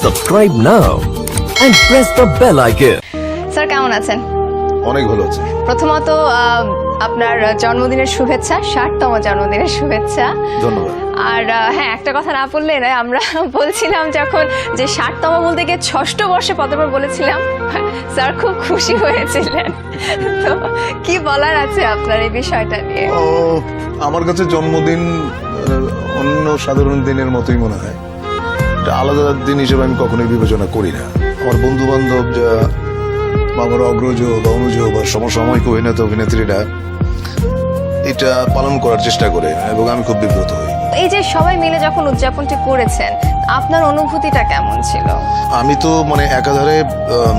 Subscribe now and press the bell icon. Sir কেমন আছেন? অনেক ভালো আছে। প্রথমত আপনার জন্মদিনের শুভেচ্ছা, 60তম জন্মদিনের শুভেচ্ছা। ধন্যবাদ। আর হ্যাঁ, একটা কথা না বললে নয়, আমরা বলছিলাম যখন যে 60তম বলতে গিয়ে 6ষ্ঠ বর্ষে পদার্পণ বলেছিলাম, স্যার খুব খুশি হয়েছিলেন। তো কি বলার আছে আপনার এই বিষয়টা নিয়ে? আমার কাছে জন্মদিন অন্য সাধারণ দিনের মতোই মনে হয়। এটা আলাদা দিন হিসেবে আমি কখনোই বিবেচনা করি না। আমার বন্ধু বান্ধব বা আমার অগ্রজ বা অনুজ বা সমসাময়িক অভিনেতা অভিনেত্রীরা এটা পালন করার চেষ্টা করে এবং আমি খুব বিব্রত হই। এই যে সবাই মিলে যখন উদযাপনটি করেছেন, আপনার অনুভূতিটা কেমন ছিল? আমি তো মানে একাধারে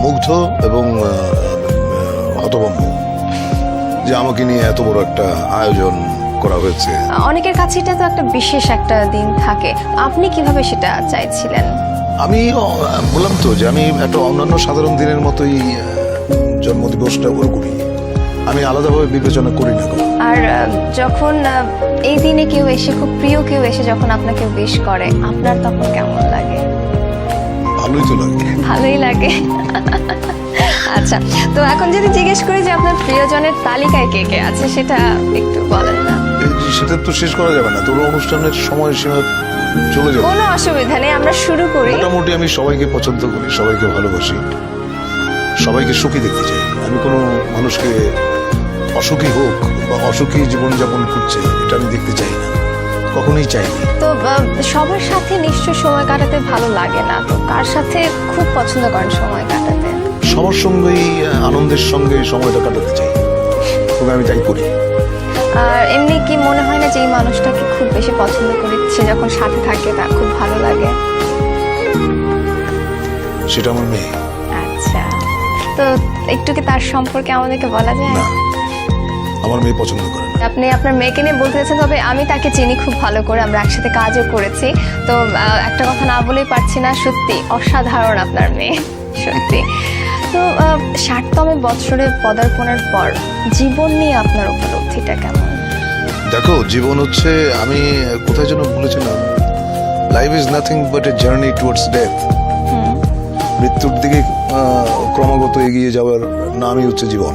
মুগ্ধ এবং হতভম্ব যে আমাকে নিয়ে এত বড় একটা আয়োজন করা হয়েছে। অনেকের কাছে এটা তো একটা বিশেষ একটা দিন থাকে, আপনি কিভাবে সেটা চাইছিলেন? আমি বললাম তো যে আমি একটা অন্যান্য সাধারণ দিনের মতোই জন্মদিবসটা ওরকমই, আমি আলাদাভাবে বিবেচনা করি না। আর যখন এই দিনে কেউ এসে, খুব প্রিয় কেউ এসে যখন আপনাকে উইশ করে, আপনার তখন কেমন লাগে? ভালোই তো লাগে। ভালোই লাগে। আচ্ছা, তো এখন যদি জিজ্ঞেস করি যে আপনার প্রিয়জনের তালিকায় কে কে আছে, সেটা একটু বলেন না। সেটা তো শেষ করা যাবে না, তোর অনুষ্ঠানের সময়সীমা চলে যাবে। কোনো অসুবিধা নেই, আমরা শুরু করি। মোটামুটি আমি সবাইকে পছন্দ করি, সবাইকে ভালোবাসি, সবাইকে সুখী দেখতে চাই। আমি কোনো মানুষকে অসুখী হোক বা অসুখী জীবনযাপন করছে এটা আমি দেখতে চাই না, কখনোই চাইনি। তো সবার সাথে নিশ্চয় সময় কাটাতে ভালো লাগে না, তো কার সাথে খুব পছন্দ করেন সময় কাটাতে? সবার সঙ্গেই আনন্দের সঙ্গে সময়টা কাটাতে চাই, তবে আমি তাই করি। আর এমনি কি মনে হয় না যে এই মানুষটাকে খুব বেশি পছন্দ করি, সে যখন সাথে থাকে তার খুব ভালো লাগে? সেটা আমার মেয়ে। আচ্ছা, তো একটু কি তার সম্পর্কে আমাদেরকে বলা যায়? না, আমার মেয়ে পছন্দ করে না। আপনি আপনার মেয়েকে নিয়ে বলতে চাচ্ছেন, তবে আমি তাকে চিনি খুব ভালো করে, আমরা একসাথে কাজও করেছি। তো একটা কথা না বলেই পারছি না, সত্যি অসাধারণ আপনার মেয়ে, সত্যি। তো 60তম বৎসরে পদার্পণের পর জীবন নিয়ে আপনার উপলব্ধিটা কেমন? দেখো, জীবন হচ্ছে, আমি কোথায় যেন বলেছিলাম, life is nothing but a journey towards death. মৃত্যুর দিকে ক্রমাগত এগিয়ে যাওয়ার নামই হচ্ছে জীবন।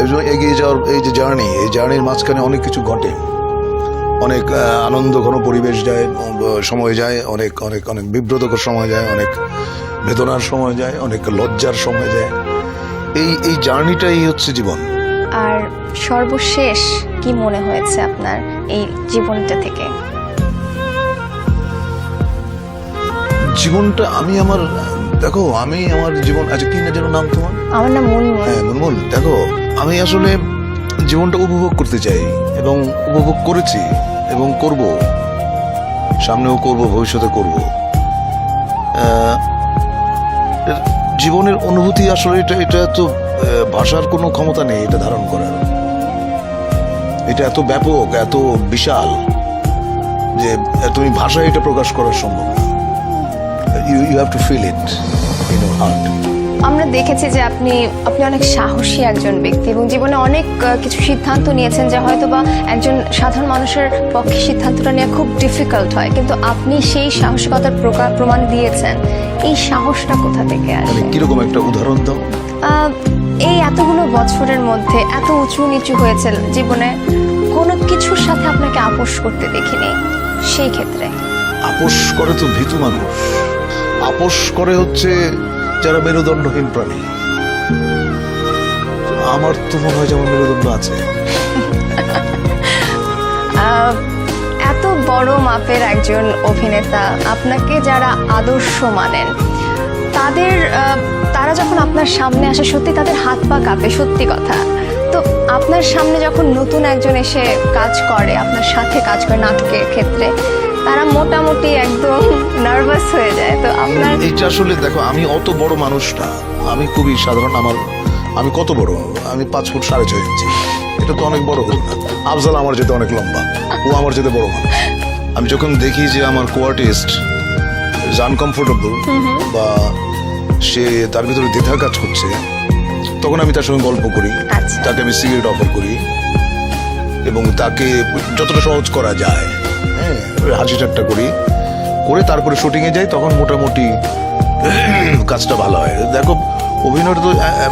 এবং এগিয়ে যাওয়ার এই যে জার্নি, এই জার্নির মাঝখানে অনেক কিছু ঘটে, অনেক আনন্দ ঘন পরিবেশ যায়, সময় যায়, অনেক অনেক অনেক বিব্রতকর সময় যায়, অনেক বেদনার সময় যায়, অনেক লজ্জার সময় যায়। এই জার্নিটাই হচ্ছে জীবন। আর সর্বশেষ কি মনে হয়েছে আপনার এই জীবনটা থেকে? জীবনটা আমি আমার, দেখো আমি আমার জীবন, আচ্ছা কি না যেন নাম তোমার? আমার নাম মুনমুন। হ্যাঁ মুনমুন। দেখো, আমি আসলে জীবনটা উপভোগ করতে চাই এবং উপভোগ করেছি এবং করব, সামনেও করব, ভবিষ্যতে করব। জীবনের অনুভূতি আসলে এটা তো ভাষার কোনো ক্ষমতা নেই এটা ধারণ করার। এটা এত ব্যাপক, এত বিশাল যে তুমি ভাষায় এটা প্রকাশ করা সম্ভব না। You have to feel it in your heart. আমরা দেখেছি যে আপনি অনেক সাহসী একজন ব্যক্তি এবং জীবনে অনেক কিছু সিদ্ধান্ত নিয়েছেন, যে হয়তো বা একজন সাধারণ মানুষের পক্ষে সিদ্ধান্তটা নেওয়া খুব ডিফিকাল্ট হয়, কিন্তু আপনি সেই সাহসিকতার প্রমাণ দিয়েছেন। এই সাহসটা কোথা থেকে আসে? কিরকম একটা উদাহরণ দাও। এই এতগুলো বছরের মধ্যে এত উঁচু নিচু হয়েছে জীবনে, কোনো কিছুর সাথে আপনাকে আপোষ করতে দেখিনি। সেই ক্ষেত্রে আপোষ করে তো ভীতু মানুষ, আপোষ করে হচ্ছে যারা মেরুদণ্ডহীন প্রাণী। আমার তো মনে হয় যেমন মেরুদণ্ড আছে। এত বড় মাপের একজন অভিনেতা, আপনাকে যারা আদর্শ মানেন, তারা যখন আপনার সামনে আসে, সত্যি তাদের হাত পা কাঁপে, সত্যি কথা। তো আপনার সামনে যখন নতুন একজন এসে কাজ করে, আপনার সাথে কাজ করে নাটকের ক্ষেত্রে, তারা মোটামুটি একদম নার্ভাস হয়ে যায়। তো আপনার এইটা আসলে, দেখো আমি অত বড় মানুষ না, আমি খুবই সাধারণ। আমি কত বড়? আমি 5 ফুট 6.5 ইঞ্চি। এটা তো অনেক বড় হল না। আফজাল আমার যেতে অনেক লম্বা, ও আমার যেতে বড় মানুষ। আমি যখন দেখি যে আমার কোয়ার্টিস্ট ইজ আনকমফোর্টেবল বা সে তার ভিতরে দ্বিধা কাজ করছে, তখন আমি তার সঙ্গে গল্প করি, তাকে আমি সিগারেট অফার করি এবং তাকে যতটা সহজ করা যায়, হ্যাঁ, হাসি ঠাট্টা করি করে তারপরে শুটিংয়ে যাই, তখন মোটামুটি কাজটা ভালো হয়। দেখো অভিনয় তো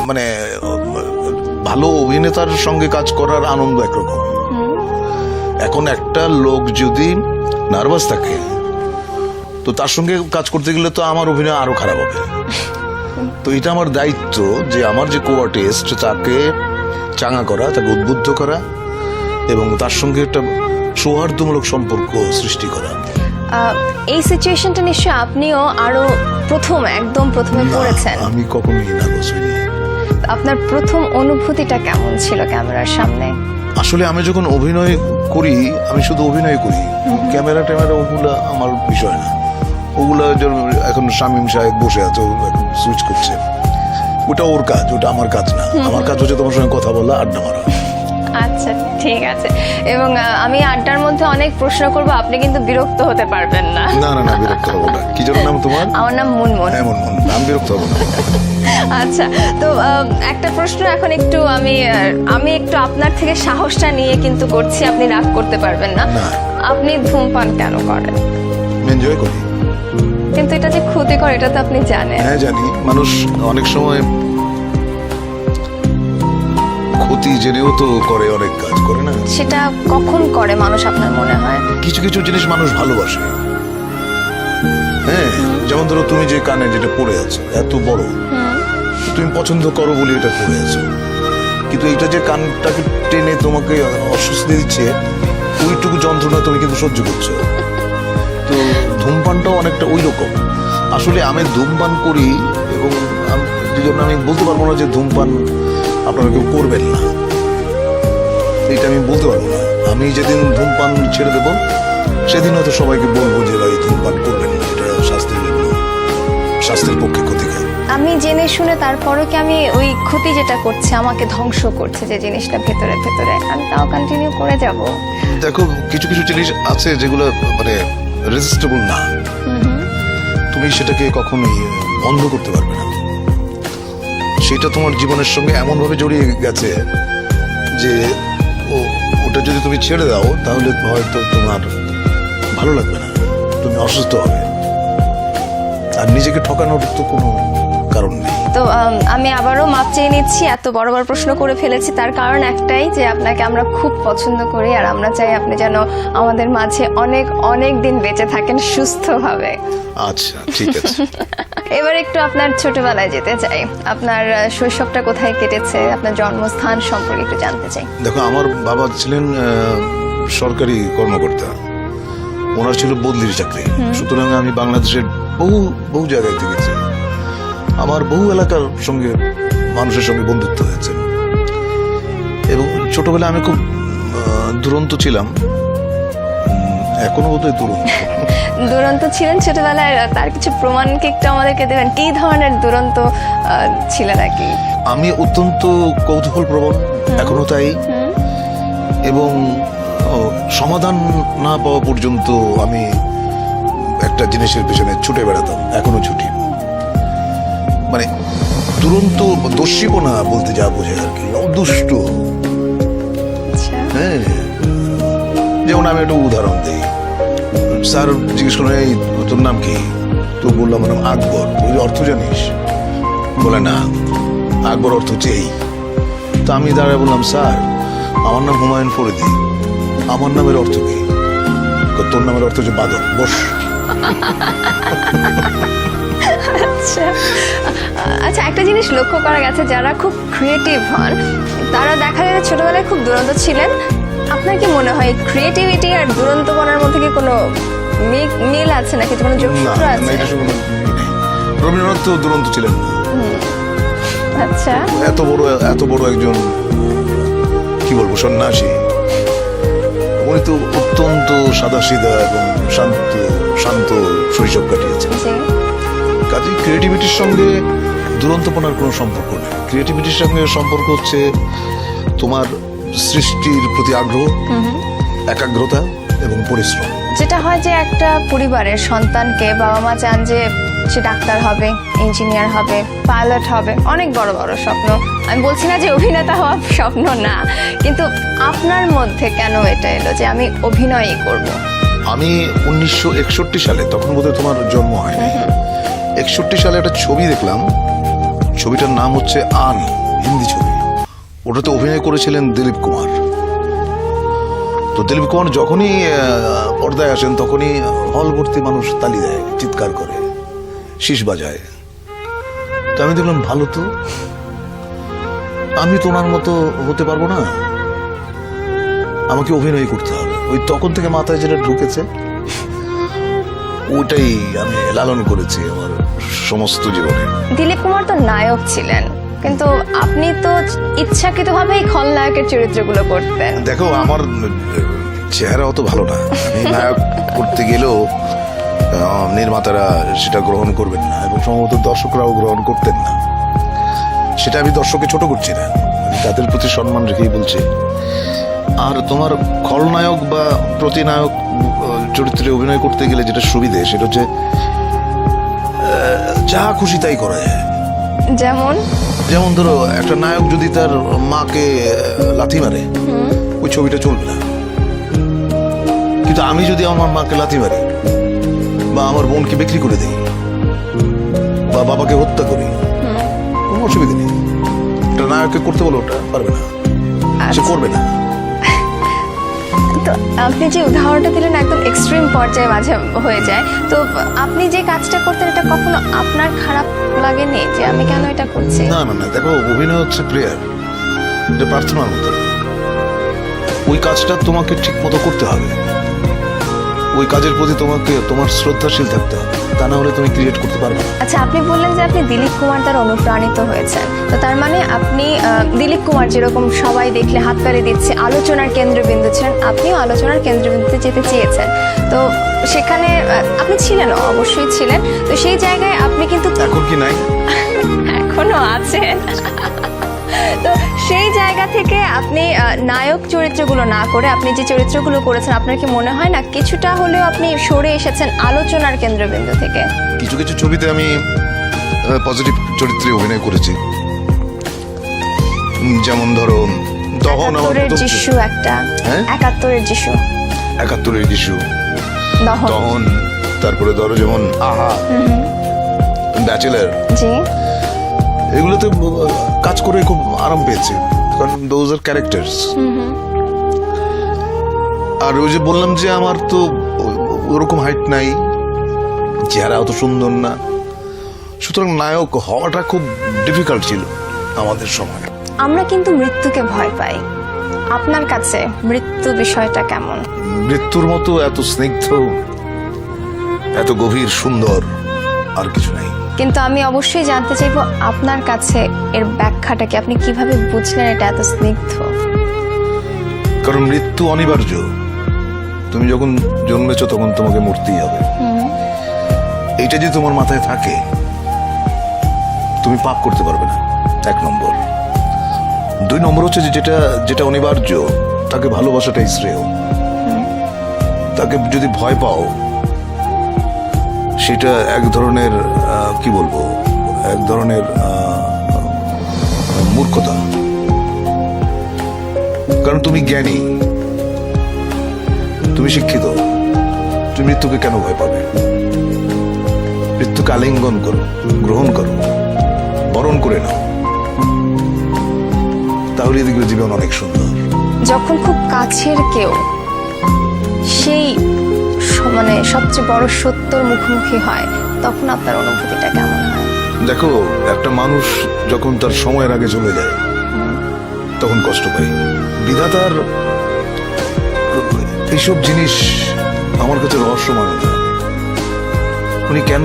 মানে ভালো অভিনেতার সঙ্গে কাজ করার আনন্দ একরকম। এখন একটা লোক যদি নার্ভাস থাকে তো তার সঙ্গে কাজ করতে গেলে তো আমার অভিনয় আরো খারাপ হবে। তো এটা আমার দায়িত্ব যে আমার যে কো আর্টিস্ট তাকে চাঙা করা, তাকে উদ্বুদ্ধ করা এবং তার সঙ্গে একটা সৌহার্দ্যমূলক সম্পর্ক সৃষ্টি করা। এই সিচুয়েশনটা নিশ্চয়ই আপনিও আরো একদম প্রথমে পড়েছেন। আমি কখনোই নার্ভাস হইনি। আপনার প্রথম অনুভূতিটা কেমন ছিল ক্যামেরার সামনে? আসলে আমি যখন অভিনয় করি, আমি শুধু অভিনয় করি, ক্যামেরা ট্যামেরা ওগুলা আমার বিষয় না। ওগুলা এখন শামীম সাহেব বসে আছে, সুইচ করছে, ওটা ওর কাজ, ওটা আমার কাজ না। আমার কাজ হচ্ছে তোমার সঙ্গে কথা বলা, আড্ডা মারা। আচ্ছা ঠিক আছে। এবং আমি আড্ডার মধ্যে অনেক প্রশ্ন করব, আপনি কিন্তু বিরক্ত হতে পারবেন না। না না না, বিরক্ত হবো না। কি যেন নাম তোমার? আমার নাম মুনমুন। হ্যাঁ মুনমুন, আমি বিরক্ত হবো না। আচ্ছা, তো একটা প্রশ্ন এখন একটু আমি একটু আপনার থেকে সাহসটা নিয়ে কিন্তু করছি, আপনি রাগ করতে পারবেন না। আপনি ধূমপান কেন করেন? এনজয় করি। কিন্তু এটা যে ক্ষতিকর এটা তো আপনি জানেন। হ্যাঁ জানি। মানুষ অনেক সময় ক্ষতি জেনেও তো করে, অনেক কাজ করে না। সেটা কখন করে মানুষ আপনার মনে হয়? কিছু কিছু জিনিস মানুষ ভালোবাসে। হ্যাঁ, যেমন ধরো তুমি যে কানে যেটা পড়ে আছো এত বড়, তুমি পছন্দ করো বলে এটা পড়ে আছো, কিন্তু এটা যে কানটাকে টেনে তোমাকে অস্বস্তি দিচ্ছে, ওইটুকু যন্ত্রণা তুমি কিন্তু সহ্য করছো। তো ধূমপানটাও অনেকটা ওই রকম। আসলে আমি ধূমপান করি এবং এই জন্য আমি বলতে পারবো না যে ধূমপান আপনারা কেউ করবেন না, এটা আমি বলতে পারবো না। আমি যেদিন ধূমপান ছেড়ে দেবো সেদিন হয়তো সবাইকে বলবো যে ভাই ধূমপান করবেন না, এটা স্বাস্থ্যের পক্ষে ক্ষতিকর। আমি জেনে শুনে তারপরও কি আমি ওই ক্ষতি যেটা করছে, আমাকে ধ্বংস করছে যে জিনিসটা ভেতরে ভেতরে, আমি তাও কন্টিনিউ করে যাব? দেখো কিছু কিছু জিনিস আছে যেগুলো মানে রেজিস্টেবল না, তুমি সেটাকে কখনোই বন্ধ করতে পারবে না। সেটা তোমার জীবনের সঙ্গে এমনভাবে জড়িয়ে গেছে যে ওটা যদি তুমি ছেড়ে দাও তাহলে হয়তো তোমার ভালো লাগবে না, তুমি অসুস্থ হবে, আর নিজেকে ঠকানোর তো কোনো কারণ নেই। তো আমি আবারও মাপ চেয়ে নিচ্ছি, এত বড় বড় প্রশ্ন করে ফেলেছি। তার কারণ একটাই যে আপনাকে আমরা খুব পছন্দ করি, আর আমরা চাই আপনি যেন আমাদের মাঝে অনেক অনেক দিন বেঁচে থাকেন সুস্থভাবে। আচ্ছা ঠিক আছে। এবার একটু আপনার ছোটবেলায় যেতে চাই। আপনার শৈশবটা কোথায় কেটেছে, আপনার জন্মস্থান সম্পর্কে একটু জানতে চাই। দেখো আমার বাবা ছিলেন সরকারি কর্মকর্তা, ওনার ছিল বদলির চাকরি, সুতরাং আমি বাংলাদেশের বহু জায়গায় থেকেছি। আমার বহু এলাকার সঙ্গে মানুষের সঙ্গে বন্ধুত্ব হয়েছে এবং ছোটবেলায় আমি খুব দুরন্ত ছিলাম, এখনো বোধহয় দুরন্ত ছিলেন ছোটবেলায়। তার কিছু প্রমাণ কি একটু আমাদেরকে দেবেন? কি ধরনের দুরন্ত ছিলেন আর কি? আমি অত্যন্ত কৌতূহল প্রবণ, এখনো তাই, এবং সমাধান না পাওয়া পর্যন্ত আমি একটা জিনিসের পেছনে ছুটে বেড়াতাম, এখনো ছুটি। মানে দুরন্ত দস্যিপনা বলতে যা বোঝে আর কি, দুষ্ট। হ্যাঁ, যেমন আমি একটা উদাহরণ দিই। স্যার জিজ্ঞেস করলেন এই তোর নাম কি, তো বললাম আমার নাম আকবর। ওই অর্থ জানিস? বলে না, আকবর অর্থ হচ্ছে এই। তো আমি দাঁড়ায় বললাম স্যার আমার নাম হুমায়ুন ফরিদি, আমার নামের অর্থ কি? তোর নামের অর্থ হচ্ছে বাদর, বস। আচ্ছা, একটা জিনিস লক্ষ্য করা গেছে, যারা খুব ক্রিয়েটিভ হন তারা দেখা যায় ছোটবেলায় খুব দুরন্ত ছিলেন। আপনার কি মনে হয় ক্রিয়েটিভিটি আর দুরন্তপনার মধ্যে কি কোনো মিল আছে নাকি কোনো যোগসূত্র আছে? রবীন্দ্রনাথ তো দুরন্ত ছিলেন। আচ্ছা, এত বড় একজন কি বলবো সন্ন্যাসী, উনি তো অত্যন্ত সাদাসিধা এবং শান্ত শৈশব কাটিয়েছেন। কাজেই ক্রিয়েটিভিটির সঙ্গে দুরন্তপনার কোনো সম্পর্ক নেই। ক্রিয়েটিভিটির সঙ্গে সম্পর্ক হচ্ছে তোমার সৃষ্টির প্রতি আগ্রহ, একাগ্রতা এবং পরিশ্রম। যেটা হয় যে একটা পরিবারের সন্তানকে বাবা মা চান যে সে ডাক্তার হবে, ইঞ্জিনিয়ার হবে, পাইলট হবে, অনেক বড় বড় স্বপ্ন। আমি বলছি না যে অভিনেতা হওয়ার স্বপ্ন না, কিন্তু আপনার মধ্যে কেন এটা এলো যে আমি অভিনয়ই করব? আমি 1961 সালে, তখন বোধহয় তোমার জন্ম হয়নি, 61 সালে একটা ছবি দেখলাম। ছবিটার নাম হচ্ছে আন, হিন্দি ছবি। ওটাতে অভিনয় করেছিলেন দিলীপ কুমার। তো দিলীপ কুমার যখনই পর্দায় আসেন তখনই হল ভর্তি মানুষ তালি দেয়, চিৎকার করে, শীষ বাজায়। তো আমি দেখলাম ভালো তো, আমি তো ওনার মতো হতে পারবো না, আমাকে অভিনয় করতে হবে। ওই তখন থেকে মাথায় যেটা ঢুকেছে ওটাই আমি লালন করেছি আমার সমস্ত জীবনে। দিলীপ কুমার তো নায়ক ছিলেন, কিন্তু আপনি তো ইচ্ছাকৃতভাবেই খলনায়কের চরিত্রগুলো করতেন। দেখো, আমার চেহারা অত ভালো না, আমি নায়ক করতে গেলেও নির্মাতারা সেটা গ্রহণ করবেন না, এবং সম্ভবত দর্শকরাও গ্রহণ করতেন না। সেটা আমি দর্শককে ছোট করছি না, আমি তাদের প্রতি সম্মান রেখেই বলছি। আর তোমার খলনায়ক বা প্রতিনায়ক চরিত্রে অভিনয় করতে গেলে যেটা সুবিধে, সেটা হচ্ছে যা খুশি তাই করা যায়। যেমন ধরো, একটা নায়ক যদি তার মাকে লাথি মারে, ওই ছবিটা চলবে না। কিন্তু আমি যদি আমার মাকে লাথি মারি, বা আমার বোনকে বিক্রি করে দিই, বা বাবাকে হত্যা করি, কোনো অসুবিধা নেই। একটা নায়ককে করতে বলো, ওটা পারবে না, সে করবে না। তো আপনি যে উদাহরণটা দিলেন একদম এক্সট্রিম পর্যায়ে মাঝে হয়ে যায়। তো আপনি যে কাজটা করতেন, এটা কখনো আপনার খারাপ লাগেনি যে আমি কেন এটা করছি? না না না, দেখো, অভিনয় হচ্ছে প্রেয়ার, এটা প্রার্থনার মতো। ওই কাজটা তোমাকে ঠিক মতো করতে হবে, ওই কাজের প্রতি তোমার শ্রদ্ধাশীল থাকতে হবে, তা না হলে তুমি ক্রিয়েট করতে পারবে না। আচ্ছা, আপনি বললেন যে আপনি দিলীপ কুমার দ্বারা অনুপ্রাণিত হয়েছেন, তো তার মানে আপনি দিলীপ কুমার যেরকম সবাই দেখলে হাততালি দিচ্ছে, আলোচনার কেন্দ্রবিন্দু ছিলেন, আপনিও আলোচনার কেন্দ্রবিন্দুতে যেতে চেয়েছেন। তো সেখানে আপনি ছিলেন, অবশ্যই ছিলেন। তো সেই জায়গায় আপনি কিন্তু এখন কি নাই? এখনো আছেন। তো সেই জায়গা থেকে আপনি নায়ক চরিত্রগুলো না করে আপনি যে চরিত্রগুলো করেছেন, আপনার কি মনে হয় না কিছুটা হলেও আপনি সরে এসেছেন আলোচনার কেন্দ্রবিন্দু থেকে? কিছু কিছু ছবিতে আমি পজিটিভ চরিত্রে অভিনয় করেছি। যেমন ধরো, দহন, আমার প্রথম যিশু, একটা হ্যাঁ? 71-এর যিশু, 71-এর যিশু, দহন, দহন, তারপরে ধরো যেমন আহা, ব্যাচেলার, জি, এগুলোতে কাজ করে খুব আরাম পেয়েছি, কারণ দোজ আর ক্যারেক্টার্স। আর ওই যে বললাম যে আমার তো ওরকম হাইট নাই, চেহারা অত সুন্দর না, সুতরাং নায়ক হওয়াটা খুব ডিফিকাল্ট ছিল আমাদের সময়। আমরা কিন্তু মৃত্যুকে ভয় পাই, আপনার কাছে মৃত্যু বিষয়টা কেমন? মৃত্যুর মতো এত স্নিগ্ধ, এত গভীর, সুন্দর আর কিছু নাই। কিন্তু আমি অবশ্যই জানতে চাইবো আপনার কাছে এর ব্যাখ্যাটা কি, আপনি কিভাবে বুঝলেন এটা এত স্নিগ্ধ? কারণ মৃত্যু অনিবার্য, তুমি যখন জন্মেছো তখন তোমাকে মরতেই হবে। এইটা যদি তোমার মাথায় থাকে, তুমি পাপ করতে পারবে না, 1 নম্বর। 2 নম্বর হচ্ছে যে যেটা অনিবার্য, তাকে ভালোবাসাটাই শ্রেয়। তাকে যদি ভয় পাও, সেটা এক ধরনের কি বলবো, এক ধরনের মূর্খতা। কারণ তুমি জ্ঞানী, তুমি শিক্ষিত, তুমি মৃত্যুকে কেন ভয় পাবে? মৃত্যুকে আলিঙ্গন করো, গ্রহণ করো, বরণ করে নাও, তাহলে দেখবে জীবন অনেক সুন্দর। যখন খুব কাছের কেউ সেই মানে সবচেয়ে বড় সত্যর মুখোমুখি হয়, তখন আপনার অনুভূতিটা কেমন হয়? দেখো, একটা মানুষ যখন তার সময়ের আগে চলে যায়, তখন কষ্ট পাই। বিধাতার এইসব জিনিস আমার কাছে রহস্য মনে হয়। উনি কেন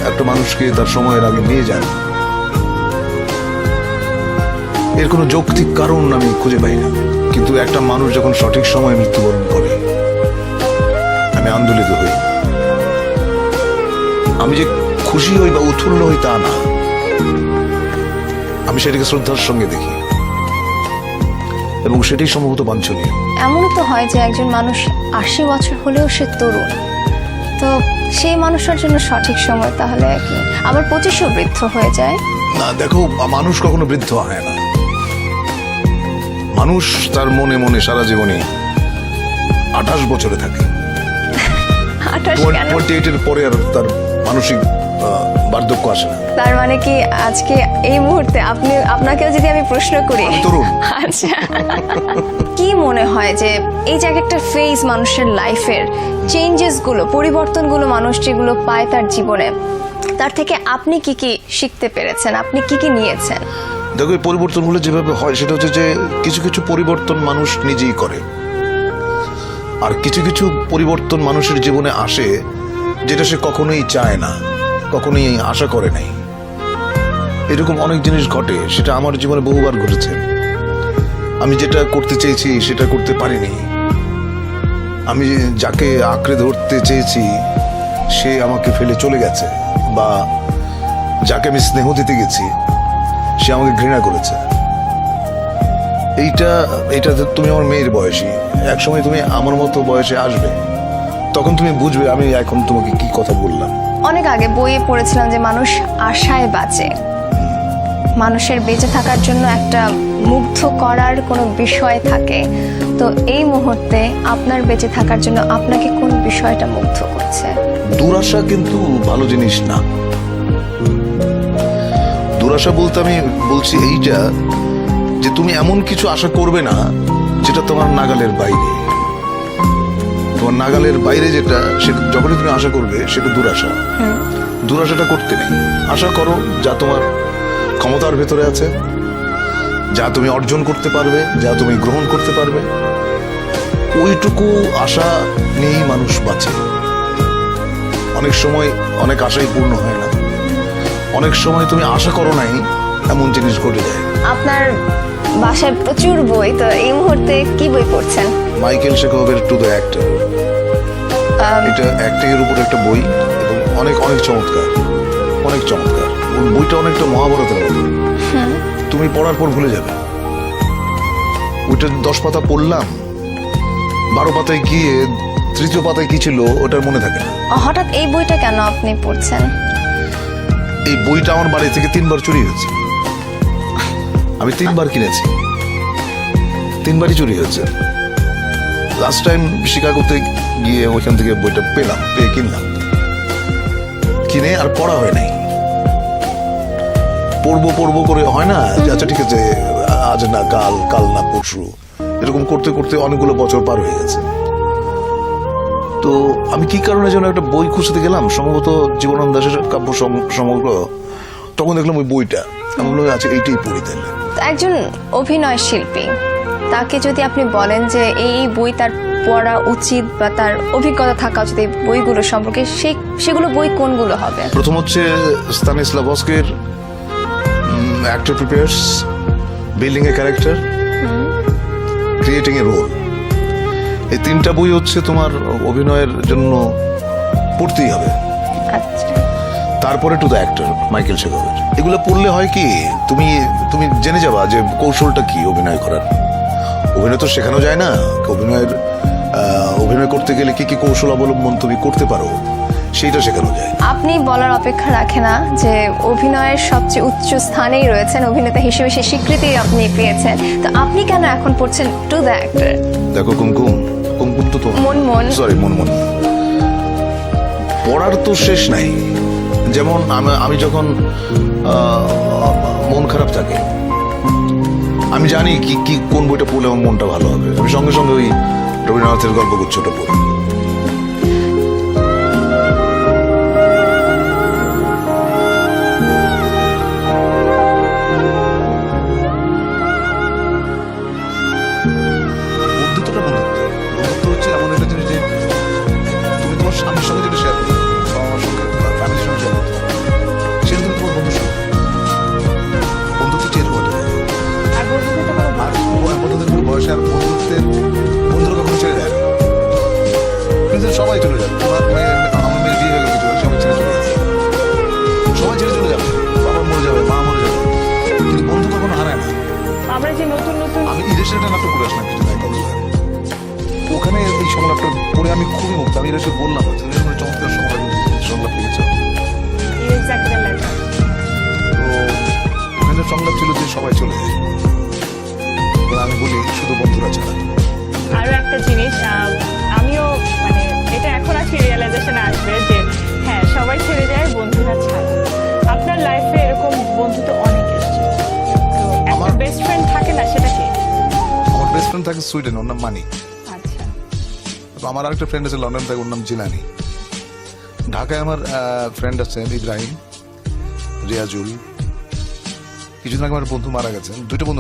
একটা মানুষকে তার সময়ের আগে নিয়ে যান, এর কোনো যৌক্তিক কারণ আমি খুঁজে পাই না। কিন্তু একটা মানুষ যখন সঠিক সময়ে মৃত্যুবরণ করে, আমি আন্দোলিত হই। আমি যে খুশি হই বা উৎফুল্ল হই তা না, আমি সেটাকে শ্রদ্ধার সঙ্গে দেখি, এবং সেটাই সম্ভবত বাঞ্ছনীয়। এমনও তো হয় যে একজন মানুষ 80 বছর হলেও সে তরুণ, তো সেই মানুষের জন্য সঠিক সময় তাহলে কি আবার 25ও বৃদ্ধ হয়ে যায়? না, দেখো, মানুষ কখনো বৃদ্ধ হয় না। মানুষ তার মনে মনে সারা জীবনে 28 বছরে থাকে। 28 কেন? 28 এর পরে আর তার মানসিক বার্ধক্য আসে না। তার মানে কি আজকে এই মুহূর্তে আপনাকেও যদি আমি প্রশ্ন করি, আমি তরুণ। আচ্ছা, কি মনে হয় যে এই যে একটা ফেজ মানুষের লাইফের চেঞ্জেস গুলো, পরিবর্তনগুলো মানুষ যেগুলো পায় তার জীবনে, তার থেকে আপনি কি কি শিখতে পেরেছেন, আপনি কি কি নিয়েছেন? দেখো, এই পরিবর্তনগুলো যেভাবে হয় সেটা হচ্ছে যে কিছু কিছু পরিবর্তন মানুষ নিজেই করে, আর কিছু কিছু পরিবর্তন মানুষের জীবনে আসে যেটা সে কখনোই চায় না, কখনোই আশা করে নাই। এরকম অনেক জিনিস ঘটে, সেটা আমার জীবনে বহুবার ঘটেছে। আমি যেটা করতে চেয়েছি সেটা করতে পারিনি, আমি যাকে আঁকড়ে ধরতে চেয়েছি সে আমাকে ফেলে চলে গেছে, বা যাকে আমি স্নেহ দিতে গেছি সে আমাকে ঘৃণা করেছে। এইটা তুমি আমার মেয়ের বয়সী, একসময় তুমি আমার মতো বয়সে আসবে, তখন তুমি বুঝবে আমি এখন তোমাকে কি কথা বললাম। অনেক আগে বইয়ে পড়েছিলাম যে মানুষ আশায় বাঁচে, মানুষের বেঁচে থাকার জন্য একটা মুগ্ধ করার কোনো বিষয় থাকে। তো এই মুহূর্তে আপনার বেঁচে থাকার জন্য আপনাকে কোন বিষয়টা মুগ্ধ করছে? দুরাশা কিন্তু ভালো জিনিস না। দুরাশা বলতে আমি বলছি এইটা যে তুমি এমন কিছু আশা করবে না যেটা তোমার নাগালের বাইরে। তোমার নাগালের বাইরে যেটা, সেটা যখনই তুমি আশা করবে সেটা দুরাশা। দুরাশাটা করতে নেই, আশা করো যা তোমার ক্ষমতার ভেতরে আছে, যা তুমি অর্জন করতে পারবে, যা তুমি গ্রহণ করতে পারবে, ওইটুকু আশা নিয়েই মানুষ বাঁচে। অনেক সময় অনেক আশাই পূর্ণ হয় না, অনেক সময় তুমি আশা করো নাই এমন জিনিস ঘটে যায়। আপনার বাসায় প্রচুর বই, তো এই মুহূর্তে কি বই পড়ছেন? মাইকেল শেখোভের টু দ্য অ্যাক্টর। এটা অ্যাক্টিং এর উপর একটা বই, এবং অনেক অনেক চমৎকার, অনেক চমৎকার। বইটা অনেকটা মহাভারতের মতো, তুমি পড়ার পর ভুলে যাবে। ওইটা 10 পাতা পড়লাম, 12 পাতায় গিয়ে 3য় পাতায় কি ছিল ওটার মনে থাকে না। হঠাৎ এই বইটা কেন আপনি পড়ছেন? এই বইটা আমার বাড়ি থেকে 3বার চুরি হয়েছে। আমি 3বার কিনেছি, 3বারই চুরি হয়েছে। লাস্ট টাইম শিকাগোতে গিয়ে ওইখান থেকে বইটা পেয়ে কিনলাম, কিনে আর পড়া হয় নাই। পড়বো করে হয় না, আচ্ছা ঠিক আছে আজ না কাল না পরশু, এরকম করতে করতে অনেকগুলো বছর পার হয়ে গেছে। তো আমি কি কারণে যেন একটা বই খুঁজতে গেলাম, সম্ভবত জীবনানন্দ দাশের কাব্য সমগ্র, তখন দেখলাম ওই বইটা। আমি বললাম আচ্ছা এইটাই পড়ি তাহলে। একজন অভিনয় শিল্পী, তাকে যদি আপনি বলেন যে এই বই তার পড়া উচিত বা তার অভিজ্ঞতা থাকা উচিত এই বইগুলো সম্পর্কে, সেগুলো বই কোনগুলো হবে? প্রথম হচ্ছে স্তানিস্লাভস্কির actor prepares, building a character, creating a role. এই 3টা বই হচ্ছে তোমার অভিনয়ের জন্য পড়তেই হবে। আচ্ছা, তারপরে টু দ্য অ্যাক্টর মাইকেল শেখোভের। এগুলো পড়লে হয় কি, তুমি জেনে যাবা যে কৌশলটা কি অভিনয় করার। অভিনয় তো শেখানো যায় না, অভিনয় করতে গেলে কি কি কৌশল অবলম্বন তুমি করতে পারো সেইটা শেখানো যায়। আপনি বলার অপেক্ষা রাখে না যে অভিনয়ের সবচেয়ে উচ্চ স্থানেই রয়েছেন, অভিনেতা হিসেবে সে স্বীকৃতি আপনি পেয়েছেন, তো আপনি কেন এখন পড়ছেন টু দ্য অ্যাক্টর? দেখো কুমকুম তো মনমন, সরি মনমন, পড়ার তো শেষ নাই। যেমন আমি যখন মন খারাপ থাকে, আমি জানি কি কোন বইটা পড়লে আমার মনটা ভালো হবে, আমি সঙ্গে সঙ্গে ওই রবীন্দ্রনাথের গল্পগুচ্ছটা পড়ি। বন্ধুত্বটা বন্ধুত্ব হচ্ছে এমন একটা জিনিস যে তুমি তোমার স্বামীর সঙ্গে যেটা শেয়ার করো, বাবা মার সঙ্গে, ফ্যামিলির সঙ্গে শেয়ার করতে, সেটা তুমি তোমার বন্ধুর সঙ্গে। বন্ধুত্ব চেঞ্জ ঘটে যায়, আর বন্ধুদের কোনো বয়সে আর বন্ধুরা কখনো ছেড়ে যায় না। কিন্তু সবাই চলে যাবে, আমার মেয়ের বিয়ে হয়ে গেছে, সবাই ছেড়ে চলে যাচ্ছে, সবাই ছেড়ে চলে যাবে, বাবা মরে যাবে, মা মরে যাবে, কিন্তু বন্ধু কখনো হারায় না। আমরা যে নতুন আমি ইরেশের একটা নাটক করে আসলাম কিছু দেখ, ওখানে এই সংলাপটা পড়ে আমি খুবই মুক্ত। আমি ইরেশে বললাম চমৎকার সংলাপ লিখেছে। তো ওখানে সংলাপ ছিল যে সবাই চলে যায়, আমি বলি শুধু বন্ধুরা ছাড়া। আরো একটা জিনিস, আমিও মানে এটা এখন আর কি রিয়েলাইজেশন বলবে যে হ্যাঁ সবাই ছেড়ে যায়, বন্ধুরা ছাড়া। আপনার লাইফে এরকম বন্ধু তো অনেক এসেছে, তো একটা আমার- বেস্ট ফ্রেন্ড থাকে না, সেটা কি? আমার বেস্ট ফ্রেন্ড থাকে সুইডেন, ওর নাম মানি। আচ্ছা, তো আমার আরেকটা ফ্রেন্ড আছে লন্ডন থাকে, ওর নাম জিলানি। ঢাকায় আমার ফ্রেন্ড আছেন ইব্রাহিম, রিয়াজুল। কিছুদিন আগে আমার বন্ধু মারা গেছেন, দুইটা বন্ধু